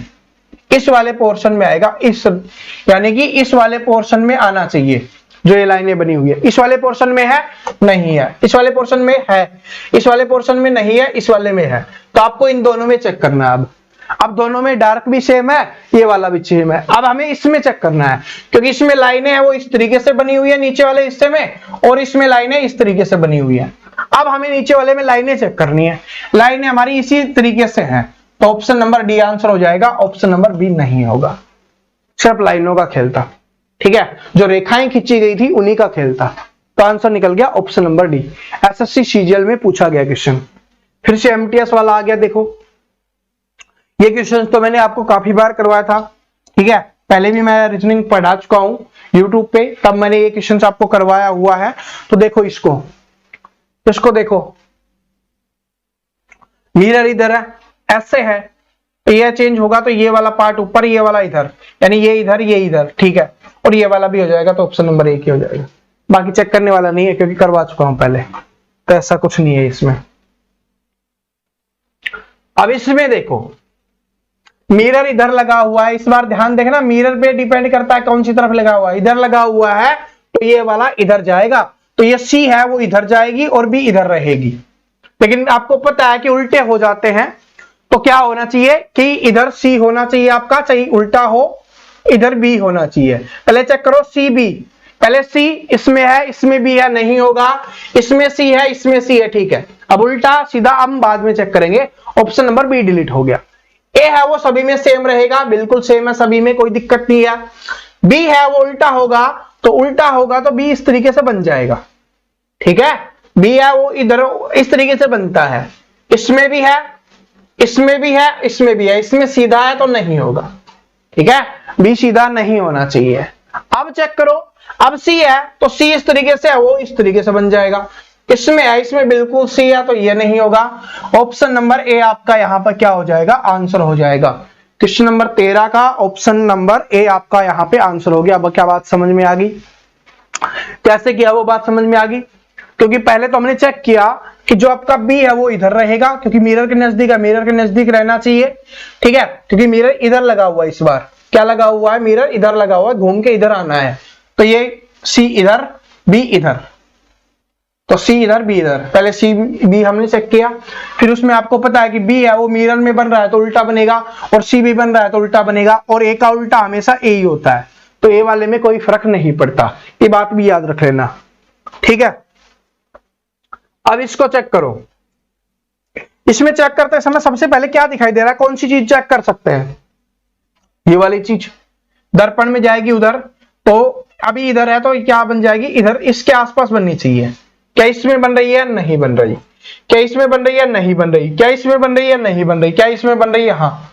इस वाले पोर्शन में आएगा, इस यानी कि इस वाले पोर्शन में आना चाहिए, जो ये लाइनें बनी हुई है। इस वाले पोर्शन में है नहीं है, इस वाले पोर्शन में है, इस वाले पोर्शन में नहीं है, इस वाले में है, तो आपको इन दोनों में चेक करना है। अब दोनों में डार्क भी सेम है, ये वाला भी सेम है। अब हमें इसमें चेक करना है, क्योंकि इसमें लाइनें हैं वो इस तरीके से बनी हुई है नीचे वाले हिस्से में, और इसमें लाइनें इस तरीके से बनी हुई है। अब हमें नीचे वाले में लाइनें चेक करनी है, लाइनें हमारी इसी तरीके से हैं, तो ऑप्शन नंबर डी आंसर हो जाएगा, ऑप्शन नंबर बी नहीं होगा। सिर्फ लाइनों का खेल था, ठीक है, जो रेखाएं खींची गई थी उन्हीं का खेल था, तो आंसर निकल गया option number D. SSC CGL में पूछा गया क्वेश्चन। फिर से एमटीएस वाला आ गया, देखो ये क्वेश्चन तो मैंने आपको काफी बार करवाया था, ठीक है, पहले भी मैं रीजनिंग पढ़ा चुका हूं यूट्यूब पे, तब मैंने ये क्वेश्चन आपको करवाया हुआ है। तो देखो इसको देखो, मिरर इधर है, ऐसे है, तो ये चेंज होगा तो ये वाला पार्ट ऊपर, ये वाला इधर, यानी ये इधर, ठीक है, और ये वाला भी हो जाएगा, तो ऑप्शन नंबर 1 ही हो जाएगा। बाकी चेक करने वाला नहीं है क्योंकि करवा चुका हूं पहले, तो ऐसा कुछ नहीं है इसमें। अब इसमें देखो मिरर इधर लगा हुआ है, इस बार ध्यान देखना, मिरर पे डिपेंड करता है कौन सी तरफ लगा हुआ है, इधर लगा हुआ है तो ये वाला इधर जाएगा, तो ये सी है वो इधर जाएगी और बी इधर रहेगी। लेकिन आपको पता है कि उल्टे हो जाते हैं, तो क्या होना चाहिए कि इधर सी होना चाहिए आपका, चाहे उल्टा हो, इधर बी होना चाहिए। पहले चेक करो सी बी, पहले सी इसमें है इसमें भी है, नहीं होगा, इसमें सी है इसमें सी है, ठीक है। अब उल्टा सीधा हम बाद में चेक करेंगे, ऑप्शन नंबर बी डिलीट हो गया। ए है वो सभी में सेम रहेगा, बिल्कुल सेम है सभी में, कोई दिक्कत नहीं है। बी है वो उल्टा होगा तो बी इस तरीके से बन जाएगा, ठीक है, बी है वो इधर इस तरीके से बनता है, इसमें भी है इसमें भी है इसमें भी है, इसमें सीधा है तो नहीं होगा, ठीक है, बी सीधा नहीं होना चाहिए। अब चेक करो, अब सी है तो सी इस तरीके से है वो इस तरीके से बन जाएगा, इसमें है इसमें बिल्कुल सी है तो ये नहीं होगा, ऑप्शन नंबर ए आपका यहां पर क्या हो जाएगा, आंसर हो जाएगा। क्वेश्चन नंबर 13 का ऑप्शन नंबर ए आपका यहां पे आंसर हो गया। अब क्या बात समझ में आ गई, कैसे किया वो बात समझ में आ गई, क्योंकि पहले तो हमने चेक किया कि जो आपका बी है वो इधर रहेगा, क्योंकि मिरर के नजदीक है, मिरर के नजदीक रहना चाहिए, ठीक है, क्योंकि मिरर इधर लगा हुआ है, इस बार क्या लगा हुआ है, मिरर इधर लगा हुआ है, घूम के इधर आना है, तो ये सी इधर बी इधर, तो सी इधर बी इधर, पहले सी बी हमने चेक किया। फिर उसमें आपको पता है कि बी है वो मिरर में बन रहा है तो उल्टा बनेगा, और सी भी बन रहा है तो उल्टा बनेगा, और ए का उल्टा हमेशा ए ही होता है, तो ए वाले में कोई फर्क नहीं पड़ता, ये बात भी याद रख लेना, ठीक है। अब इसको चेक करो, इसमें चेक करते समय सबसे पहले क्या दिखाई दे रहा है, कौन सी चीज चेक कर सकते हैं, ये वाली चीज दर्पण में जाएगी उधर, तो अभी इधर है तो क्या बन जाएगी, इधर इसके आसपास बननी चाहिए। क्या इसमें बन रही है, नहीं बन रही, क्या इसमें बन रही है, नहीं बन रही, क्या इसमें बन रही है, नहीं बन रही, क्या इसमें बन रही है, हाँ,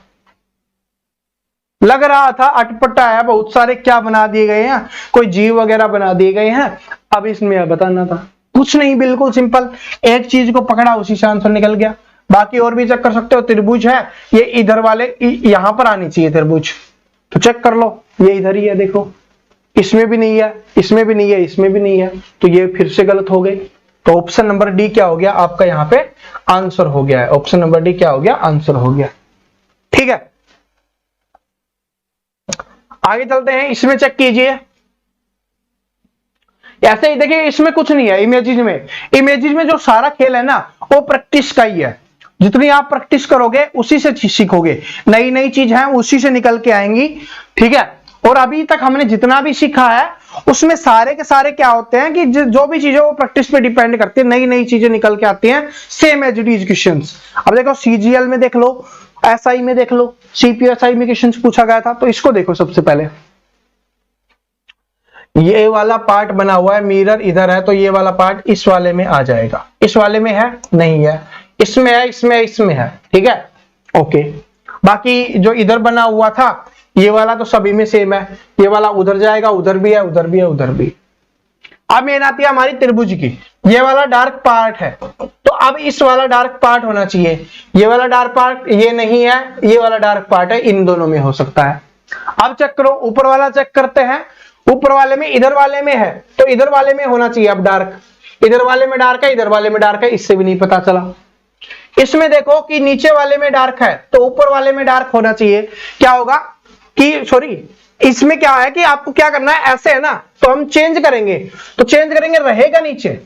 लग रहा था अटपटा है, बहुत सारे क्या बना दिए गए हैं, कोई जीव वगैरह बना दिए गए हैं। अब इसमें बताना था कुछ नहीं, बिल्कुल सिंपल, एक चीज को पकड़ा उसी से आंसर निकल गया। बाकी और भी चेक कर सकते हो, त्रिभुज है ये इधर वाले यहां पर आनी चाहिए त्रिभुज, तो चेक कर लो ये इधर ही है, देखो इसमें भी नहीं है, इसमें भी नहीं है, इसमें भी नहीं है, तो ये फिर से गलत हो गई। तो ऑप्शन नंबर डी क्या हो गया आपका यहाँ पे आंसर हो गया है, ऑप्शन नंबर डी क्या हो गया आंसर हो गया। ठीक है, आगे चलते हैं, इसमें चेक कीजिए। ऐसे ही देखिए इसमें कुछ नहीं है, इमेजेस में जो सारा खेल है ना वो प्रैक्टिस का ही है, जितनी आप प्रैक्टिस करोगे उसी से सीखोगे, नई नई चीज है उसी से निकल के आएंगी। ठीक है, और अभी तक हमने जितना भी सीखा है उसमें सारे के सारे क्या होते हैं कि जो भी चीजें वो प्रैक्टिस पे डिपेंड करती है, नई नई चीजें निकल के आती हैं, same as it is questions. अब देखो सीजीएल में देख लो, एसआई में देख लो, सीपीएसआई में क्वेश्चंस पूछा गया था, तो इसको देखो सबसे पहले, ये वाला पार्ट बना हुआ है, मिरर इधर है तो ये वाला पार्ट इस वाले में आ जाएगा, इस वाले में है नहीं है, इसमें है, इसमें है। ठीक है, ओके, बाकी जो इधर बना हुआ था ये वाला तो सभी में सेम है, ये वाला उधर जाएगा, उधर भी है, उधर भी है, उधर भी। अब मेन आती है हमारी त्रिभुज की, ये वाला डार्क पार्ट है तो अब इस वाला डार्क पार्ट होना चाहिए, ये वाला डार्क पार्ट ये नहीं है, ये वाला डार्क पार्ट है, इन दोनों में हो सकता है। अब चेक करो, ऊपर वाला चेक करते हैं, ऊपर वाले में इधर वाले में है तो इधर वाले में होना चाहिए। अब डार्क इधर वाले में डार्क है, इधर वाले में डार्क है, इससे भी नहीं पता चला। इसमें देखो कि नीचे वाले में डार्क है तो ऊपर वाले में डार्क होना चाहिए, क्या होगा कि सॉरी इसमें क्या है कि आपको क्या करना है, ऐसे है ना तो हम चेंज करेंगे, तो चेंज करेंगे रहेगा नीचे।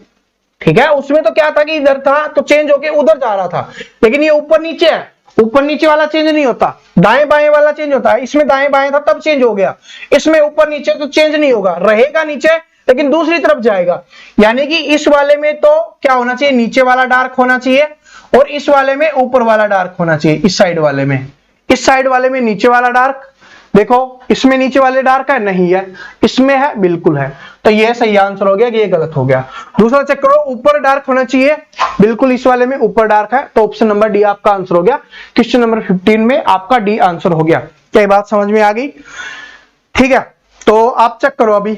ठीक है, उसमें तो क्या था कि इधर था तो चेंज होके उधर जा रहा था, लेकिन ये ऊपर नीचे है, ऊपर नीचे वाला चेंज नहीं होता, दाएं बाएं वाला चेंज होता है। इसमें दाएं बाएं था तब चेंज हो गया, इसमें ऊपर नीचे तो चेंज नहीं होगा, रहेगा नीचे लेकिन दूसरी तरफ जाएगा। यानी कि इस वाले में तो क्या होना चाहिए, नीचे वाला डार्क होना चाहिए और इस वाले में ऊपर वाला डार्क होना चाहिए। इस साइड वाले में, इस साइड वाले में नीचे वाला डार्क, देखो इसमें नीचे वाले डार्क है नहीं है, इसमें है बिल्कुल है, तो ये सही आंसर हो गया कि ये गलत हो गया। दूसरा चेक करो, ऊपर डार्क होना चाहिए, बिल्कुल इस वाले में ऊपर डार्क है, तो ऑप्शन नंबर डी आपका आंसर हो गया। क्वेश्चन नंबर 15 में आपका डी आंसर हो गया। क्या बात समझ में आ गई? ठीक है, तो आप चेक करो, अभी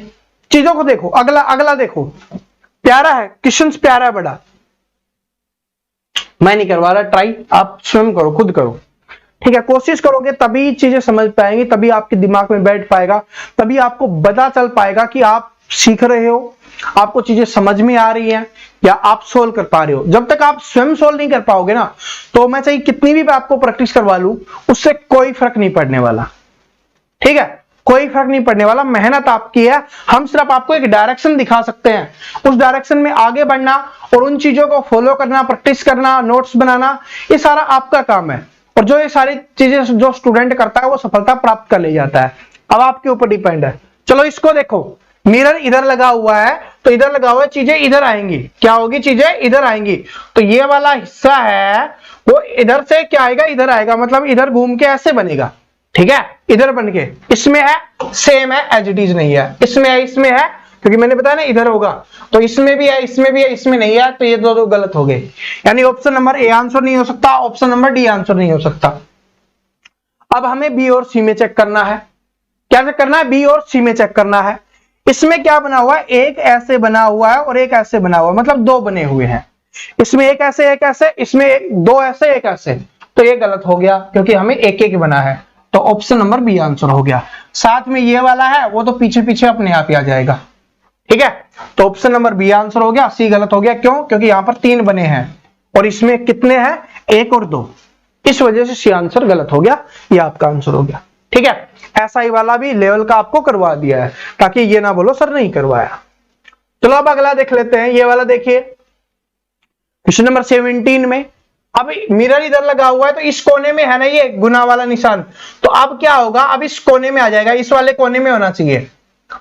चीजों को देखो, अगला देखो, प्यारा है क्वेश्चन, प्यारा है बड़ा, मैं नहीं करवा रहा, ट्राई आप स्वयं करो, खुद करो। ठीक है, कोशिश करोगे तभी चीजें समझ पाएंगे, तभी आपके दिमाग में बैठ पाएगा, तभी आपको पता चल पाएगा कि आप सीख रहे हो, आपको चीजें समझ में आ रही हैं या आप सोल्व कर पा रहे हो। जब तक आप स्वयं सोल्व नहीं कर पाओगे ना, तो मैं चाहे कितनी भी आपको प्रैक्टिस करवा लूं, उससे कोई फर्क नहीं पड़ने वाला। ठीक है, कोई फर्क नहीं पड़ने वाला, मेहनत आपकी है, हम सिर्फ आपको एक डायरेक्शन दिखा सकते हैं, उस डायरेक्शन में आगे बढ़ना और उन चीजों को फॉलो करना, प्रैक्टिस करना, नोट्स बनाना, ये सारा आपका काम है। और जो ये सारी चीजें जो स्टूडेंट करता है वो सफलता प्राप्त कर ले जाता है। अब आपके ऊपर डिपेंड है। चलो इसको देखो, मिरर इधर लगा हुआ है तो इधर लगा हुआ है, चीजें इधर आएंगी, क्या होगी, चीजें इधर आएंगी, तो ये वाला हिस्सा है वो इधर से क्या आएगा, इधर आएगा, मतलब इधर घूम के ऐसे बनेगा। ठीक है, इधर बन के, इसमें है सेम है, एज इट इज नहीं है, इसमें है, इसमें है, क्योंकि मैंने बताया ना इधर होगा, तो इसमें भी है, इसमें भी है, इसमें नहीं है, तो ये दो गलत हो गए। यानी ऑप्शन नंबर ए आंसर नहीं हो सकता, ऑप्शन नंबर डी आंसर नहीं हो सकता। अब हमें बी और सी में चेक करना है। क्या चेक करना है? बी और सी में चेक करना है। इसमें क्या बना हुआ है, एक ऐसे बना हुआ है और एक ऐसे बना हुआ है, मतलब दो बने हुए हैं। इसमें एक ऐसे, एक ऐसे, इसमें दो ऐसे, एक ऐसे, तो ये गलत हो गया क्योंकि हमें एक एक बना है, तो ऑप्शन नंबर बी आंसर हो गया। साथ में ये वाला है वो तो पीछे पीछे अपने आप ही आ जाएगा। ठीक है, तो ऑप्शन नंबर बी आंसर हो गया। सी गलत हो गया, क्यों? क्योंकि यहां पर तीन बने हैं और इसमें कितने हैं, एक और दो, इस वजह से सी आंसर गलत हो गया, ये आपका आंसर हो गया। ठीक है, ऐसा ही वाला भी लेवल का आपको करवा दिया है ताकि ये ना बोलो सर नहीं करवाया। चलो अब अगला देख लेते हैं, ये वाला देखिए क्वेश्चन नंबर 17 में। अब मिरर इधर लगा हुआ है तो इस कोने में है ना ये गुना वाला निशान, तो अब क्या होगा, अब इस कोने में आ जाएगा, इस वाले कोने में होना चाहिए।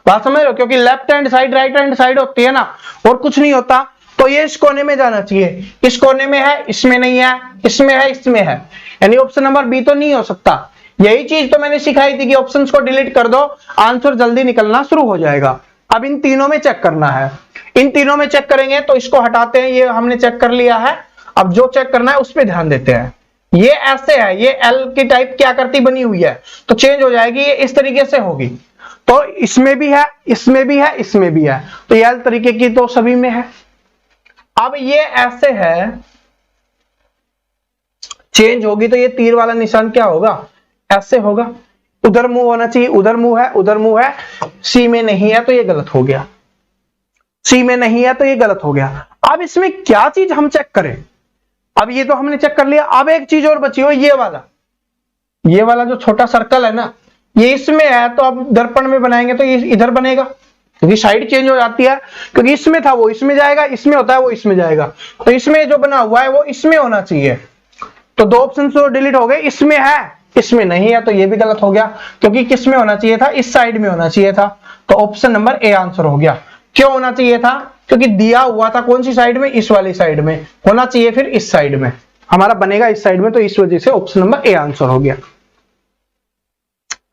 बात समझ रहे हो? क्योंकि left hand side right hand side होती है ना, और कुछ नहीं होता, तो ये इस कोने में जाना चाहिए। इस कोने में है, इसमें नहीं है, इसमें है, इसमें है, यानी ऑप्शन नंबर बी तो नहीं हो सकता। यही चीज तो मैंने सिखाई थी कि ऑप्शंस को डिलीट कर दो, आंसर जल्दी निकलना शुरू हो जाएगा। अब इन तीनों में चेक करना है, इन तीनों में चेक करेंगे तो इसको हटाते हैं, ये हमने चेक कर लिया है। अब जो चेक करना है उस पर ध्यान देते हैं। ये ऐसे है, ये एल की टाइप की आकृति बनी हुई है, तो चेंज हो जाएगी, ये इस तरीके से होगी। तो इसमें भी है, इसमें भी है, इसमें भी है, तो ये एल तरीके की तो सभी में है। अब ये ऐसे है, चेंज होगी तो ये तीर वाला निशान क्या होगा, ऐसे होगा। उधर मुंह होना चाहिए, उधर मुंह है, उधर मुंह है, सी में नहीं है तो ये गलत हो गया, सी में नहीं है तो ये गलत हो गया। अब इसमें क्या चीज हम चेक करें, अब ये तो हमने चेक कर लिया, अब एक चीज और बची हो, ये वाला जो छोटा सर्कल है ना, ये इसमें है, तो अब दर्पण में बनाएंगे तो ये इधर बनेगा, क्योंकि साइड चेंज हो जाती है, क्योंकि इसमें था वो इसमें जाएगा, इसमें होता है वो इसमें जाएगा, तो इसमें जो बना हुआ है वो इसमें होना चाहिए। तो दो ऑप्शन तो डिलीट हो गए, इसमें है इसमें नहीं है, तो ये भी गलत हो गया, क्योंकि किस में होना चाहिए था, इस साइड में होना चाहिए था, तो ऑप्शन नंबर ए आंसर हो गया। क्यों होना चाहिए था, क्योंकि दिया हुआ था कौन सी साइड में, इस वाली साइड में होना चाहिए, फिर इस साइड में हमारा बनेगा, इस साइड में, तो इस वजह से ऑप्शन नंबर ए आंसर हो गया।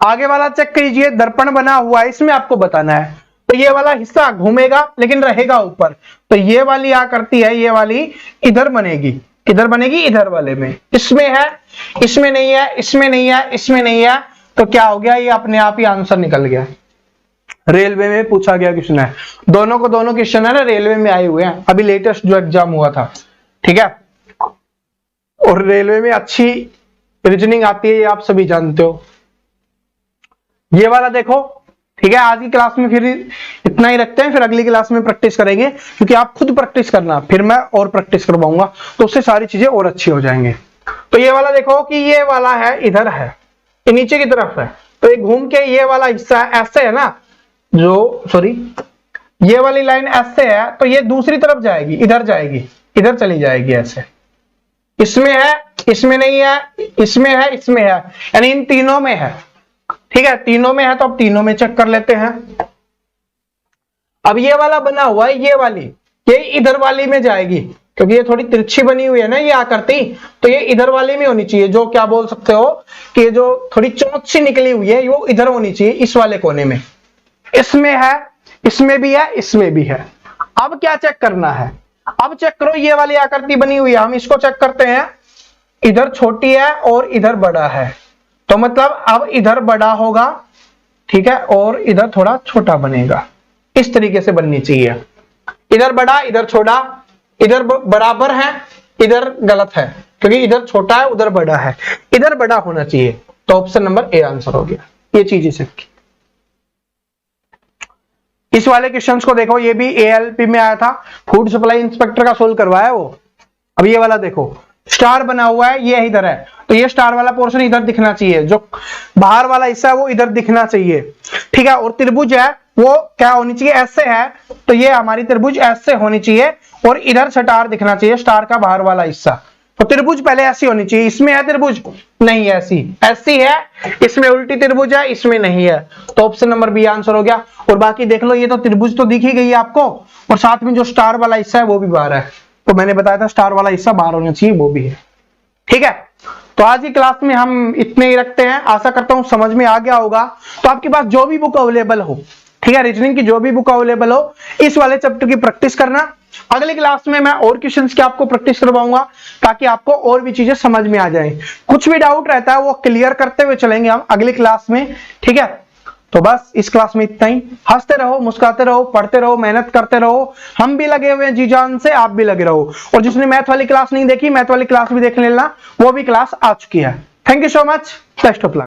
आगे वाला चेक कीजिए, दर्पण बना हुआ है, इसमें आपको बताना है, तो ये वाला हिस्सा घूमेगा लेकिन रहेगा ऊपर, तो ये वाली आकृति है, ये वाली इधर बनेगी, किधर बनेगी, इधर वाले में, इसमें है, इसमें नहीं है, इसमें नहीं है, इसमें नहीं है, तो क्या हो गया, ये अपने आप ही आंसर निकल गया। रेलवे में पूछा गया क्वेश्चन है, दोनों को दोनों क्वेश्चन है ना रेलवे में आए हुए हैं, अभी लेटेस्ट जो एग्जाम हुआ था, ठीक है, और रेलवे में अच्छी रीजनिंग आती है, ये आप सभी जानते हो। ये वाला देखो, ठीक है, आज की क्लास में फिर इतना ही रखते हैं, फिर अगली क्लास में प्रैक्टिस करेंगे, क्योंकि आप खुद प्रैक्टिस करना, फिर मैं और प्रैक्टिस करवाऊंगा, तो उससे सारी चीजें और अच्छी हो जाएंगे। तो ये वाला देखो कि ये वाला है, इधर है, ये नीचे की तरफ है, तो ये घूम के ये वाला हिस्सा ऐसे है ना, जो सॉरी ये वाली लाइन ऐसे है, तो ये दूसरी तरफ जाएगी, इधर जाएगी, इधर चली जाएगी ऐसे, इसमें है, इसमें नहीं है, इसमें है, इसमें है, यानी इन तीनों में है, ठीक है, तीनों में है, तो अब तीनों में चेक कर लेते हैं। अब ये वाला बना हुआ है, ये वाली, ये इधर वाली में जाएगी, क्योंकि ये थोड़ी तिरछी बनी हुई है ना ये आकृति, तो ये इधर वाली में होनी चाहिए, जो क्या बोल सकते हो कि जो थोड़ी चोंच सी निकली हुई है वो इधर होनी चाहिए, इस वाले कोने में, इसमें है, इसमें भी है, इसमें भी है। अब क्या चेक करना है, अब चेक करो, ये वाली आकृति बनी हुई है, हम इसको चेक करते हैं, इधर छोटी है और इधर बड़ा है, तो मतलब अब इधर बड़ा होगा, ठीक है, और इधर थोड़ा छोटा बनेगा, इस तरीके से बननी चाहिए, इधर बड़ा इधर छोटा, इधर बराबर है इधर गलत है, क्योंकि इधर छोटा है उधर बड़ा है, इधर बड़ा होना चाहिए, तो ऑप्शन नंबर ए आंसर हो गया। ये चीज इसे इस वाले क्वेश्चंस को देखो, ये भी एएलपी में आया था, फूड सप्लाई इंस्पेक्टर का सोल्व करवाया वो। अब ये वाला देखो, स्टार बना हुआ है, ये इधर है, तो ये स्टार वाला पोर्शन इधर दिखना चाहिए, जो बाहर वाला हिस्सा है वो इधर दिखना चाहिए, ठीक है, और त्रिभुज है वो क्या होनी चाहिए, ऐसे है, तो ये हमारी त्रिभुज ऐसे होनी चाहिए, और इधर स्टार दिखना चाहिए, स्टार का बाहर वाला हिस्सा, तो त्रिभुज पहले ऐसी होनी चाहिए, इसमें है त्रिभुज, नहीं ऐसी, ऐसी है, इसमें उल्टी त्रिभुज है, इसमें नहीं है, तो ऑप्शन नंबर बी आंसर हो गया। और बाकी देख लो, ये तो त्रिभुज तो दिख ही गई है आपको, और साथ में जो स्टार वाला हिस्सा है वो भी बाहर है, तो मैंने बताया था स्टार वाला हिस्सा बाहर होना चाहिए, वो भी है, ठीक है। तो आज की क्लास में हम इतने ही रखते हैं, आशा करता हूं समझ में आ गया होगा। तो आपके पास जो भी बुक अवेलेबल हो, ठीक है, रीजनिंग की जो भी बुक अवेलेबल हो, इस वाले चैप्टर की प्रैक्टिस करना। अगली क्लास में मैं और क्वेश्चंस की आपको प्रैक्टिस करवाऊंगा, ताकि आपको और भी चीजें समझ में आ जाए। कुछ भी डाउट रहता है वो क्लियर करते हुए चलेंगे हम अगली क्लास में, ठीक है। तो बस इस क्लास में इतना ही, हंसते रहो, मुस्कुराते रहो, पढ़ते रहो, मेहनत करते रहो, हम भी लगे हुए हैं जी जान से, आप भी लगे रहो। और जिसने मैथ वाली क्लास नहीं देखी, मैथ वाली क्लास भी देख लेना, वो भी क्लास आ चुकी है। Thank you so much, best of luck.